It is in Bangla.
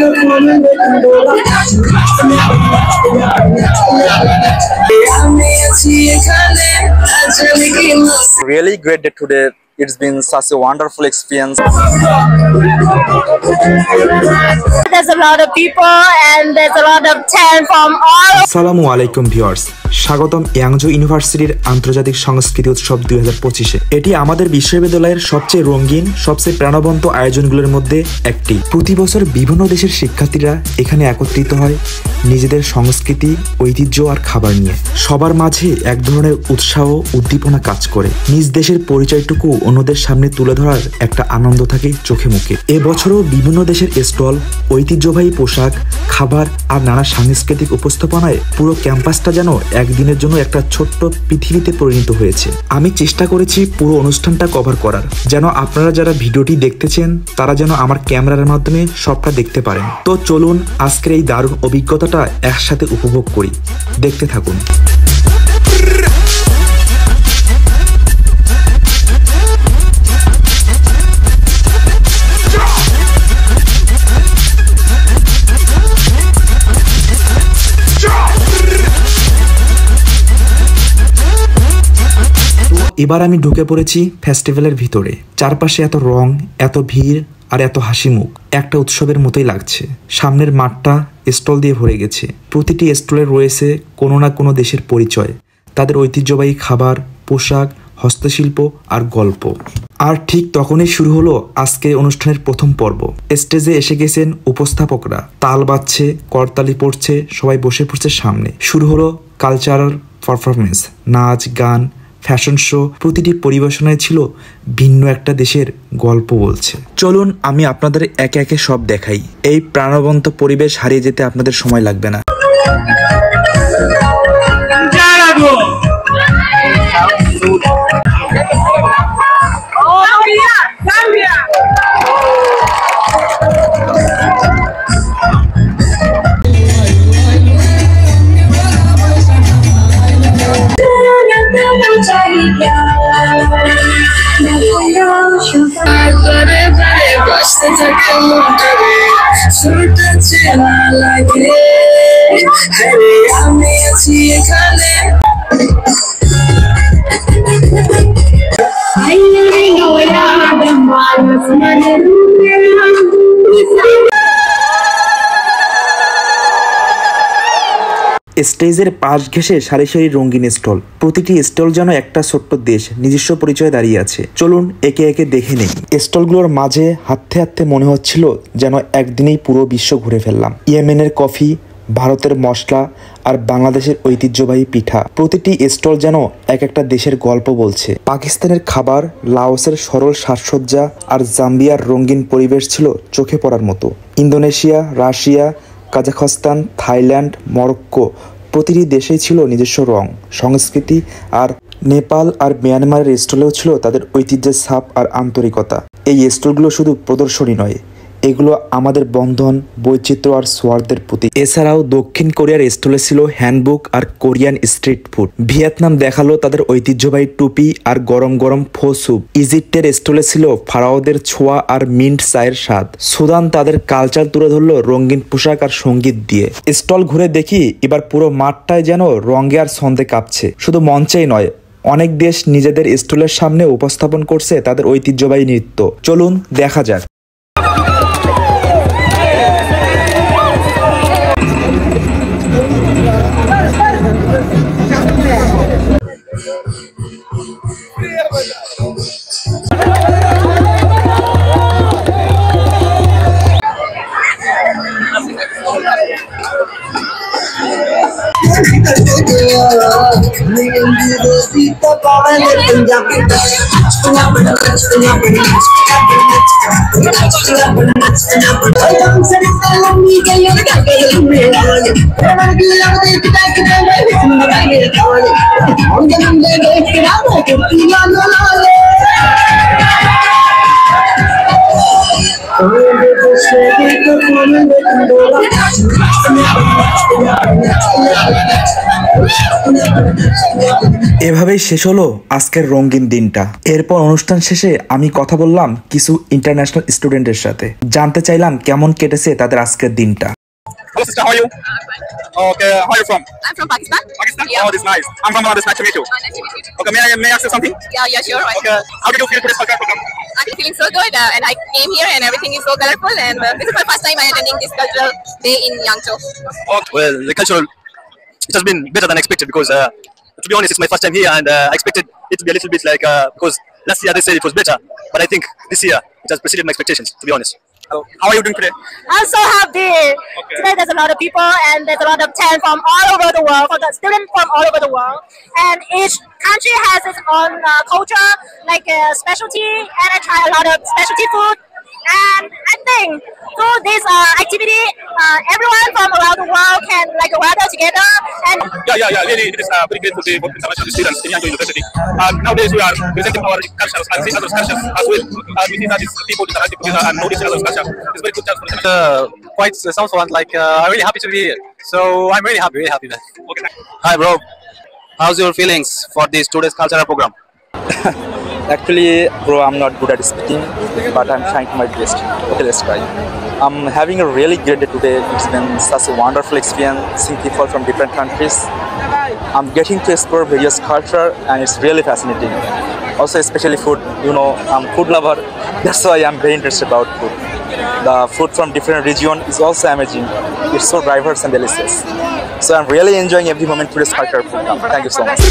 Really great day today. It's been such a wonderful experience. There's a lot of people and there's a lot of talent from all. আসসালামু আলাইকুম ভিউয়ার্স, স্বাগতম ইয়াংজো ইউনিভার্সিটির আন্তর্জাতিক সংস্কৃতি উৎসব 2025-এ। এটি আমাদের বিশ্ববিদ্যালয়ের সবচেয়ে রঙিন, সবচেয়ে প্রাণবন্ত আয়োজনগুলোর মধ্যে একটি। প্রতি বছর বিভিন্ন দেশের শিক্ষার্থীরা এখানে একত্রিত হয় নিজেদের সংস্কৃতি, ঐতিহ্য আর খাবার নিয়ে। সবার মাঝে এক ধরনের উৎসাহ, উদ্দীপনা কাজ করে। নিজ দেশের পরিচয়টুকু অন্যদের সামনে তুলে ধরার একটা আনন্দ থাকে চোখে মুখে। এবছরও বিভিন্ন দেশের স্টল, ঐতিহ্যবাহী পোশাক, খাবার আর নানা সাংস্কৃতিক উপস্থাপনায় পুরো ক্যাম্পাসটা যেন একদিনের জন্য একটা ছোট্ট পৃথিবীতে পরিণত হয়েছে। আমি চেষ্টা করেছি পুরো অনুষ্ঠানটা কভার করার, যেন আপনারা যারা ভিডিওটি দেখতেছেন তারা যেন আমার ক্যামেরার মাধ্যমে সবটা দেখতে পারেন। তো চলুন আজকের এই দারুণ অভিজ্ঞতাটা একসাথে উপভোগ করি। দেখতে থাকুন। এবার আমি ঢুকে পড়েছি ফেস্টিভ্যালের ভিতরে। চারপাশে এত রং, এত ভিড় আর এত হাসি মুখ, একটা উৎসবের মতোই লাগছে। সামনের মাঠটা স্টল দিয়ে ভরে গেছে। প্রতিটি স্টলে রয়েছে কোনো না কোনো দেশের পরিচয়, তাদের ঐতিহ্যবাহী খাবার, পোশাক, হস্তশিল্প আর গল্প। আর ঠিক তখনই শুরু হলো আজকে অনুষ্ঠানের প্রথম পর্ব। স্টেজে এসে গেছেন উপস্থাপকরা, তাল বাজছে, করতালি পড়ছে, সবাই বসে পড়ছে সামনে। শুরু হলো কালচারাল পারফরমেন্স, নাচ, গান, ফ্যাশন শো। প্রতিটি পরিবেশনায় ছিল ভিন্ন একটা দেশের গল্প বলছে। চলুন আমি আপনাদের একে একে সব দেখাই। এই প্রাণবন্ত পরিবেশ হারিয়ে যেতে আপনাদের সময় লাগবে না। স্টেজের পাশ ঘেঁষে সারি সারি রঙিন স্টল। প্রতিটি স্টল যেন একটা ছোট্ট দেশ, নিজস্ব পরিচয় দাঁড়িয়ে আছে। চলুন একে একে দেখে নেই। স্টলগুলোর মাঝে হাঁটতে হাঁটতে মনে হচ্ছিল যেন একদিনেই পুরো বিশ্ব ঘুরে ফেললাম। ইয়েমেনের কফি, ভারতের মশলা আর বাংলাদেশের ঐতিহ্যবাহী পিঠা। প্রতিটি স্টল যেন এক একটা দেশের গল্প বলছে। পাকিস্তানের খাবার, লাওসের সরল সাজসজ্জা আর জাম্বিয়ার রঙিন পরিবেশ ছিল চোখে পড়ার মতো। Indonesia, Russia, Kazakhstan, Thailand, Morocco, প্রতিটি দেশেই ছিল নিজস্ব রং, সংস্কৃতি। আর নেপাল আর মিয়ানমারের স্টলেও ছিল তাদের ঐতিহ্যের ছাপ আর আন্তরিকতা। এই স্টলগুলো শুধু প্রদর্শনী নয়, এগুলো আমাদের বন্ধন, বৈচিত্র্য আর সৌহার্দ্যের প্রতীক। এছাড়াও দক্ষিণ কোরিয়ার স্টলে ছিল হ্যান্ডবুক আর কোরিয়ান স্ট্রিট ফুড। ভিয়েতনাম দেখালো তাদের ঐতিহ্যবাহী টুপি আর গরম গরম ফো স্যুপ। ইজিপ্টের স্টলে ছিল ফারাওদের ছোঁয়া আর মিন্ট চায়ের স্বাদ। সুদান তাদের কালচার তুলে ধরলো রঙিন পোশাক আর সঙ্গীত দিয়ে। স্টল ঘুরে দেখি এবার পুরো মাঠটায় যেন রঙে আর ছন্দে কাঁপছে। শুধু মঞ্চেই নয়, অনেক দেশ নিজেদের স্টলের সামনে উপস্থাপন করছে তাদের ঐতিহ্যবাহী নৃত্য। চলুন দেখা যাক। এভাবেই শেষ হলো আজকের রঙিন দিনটা। এরপর অনুষ্ঠান শেষে আমি কথা বললাম কিছু ইন্টারন্যাশনাল স্টুডেন্টের সাথে, জানতে চাইলাম কেমন কেটেছে তাদের আজকের দিনটা। Hello sister, how are you? Okay, how are you from? I'm from Pakistan. Pakistan? Yeah. Oh, this is nice. I'm from Bangladesh. Nice to meet you. Nice to meet you too. Okay, may I ask you something? Yeah, sure. Right. Okay, how did you feel today's cultural program? I'm feeling so good, and I came here, and everything is so colorful. And this is my first time attending this cultural day in Yangzhou. Oh, well, the cultural, it has been better than expected because, to be honest, it's my first time here and I expected it to be a little bit like, because last year they said it was better, but I think this year it has preceded my expectations, to be honest. So, how are you doing today? I'm so happy. Okay. Today there's a lot of people, and there's a lot of tents from all over the world, for the students from all over the world. And each country has its own culture, like specialty, and I try a lot of specialty food. And I think through this activity, everyone from around the world can like gather together. And Yeah. Really, it is very grateful to for international students in Yangzhou University. Nowadays, we are presenting our cultures and seeing other cultures as well. We see that these people interacting together and noticing other cultures. It's a very good chance for them. Quite sounds fun. Like I'm really happy to be here. So I'm really happy, man. Okay. Hi, bro. How's your feelings for this today's cultural program? Actually, bro, I'm not good at speaking, but I'm trying my best. Okay, let's try. I'm having a really great day today. It's been such a wonderful experience seeing people from different countries. I'm getting to explore various culture and it's really fascinating. Also, especially food. You know, I'm food lover. That's why I'm very interested about food. The food from different region is also amazing. It's so diverse and delicious. So I'm really enjoying every moment today's culture program. Thank you so much.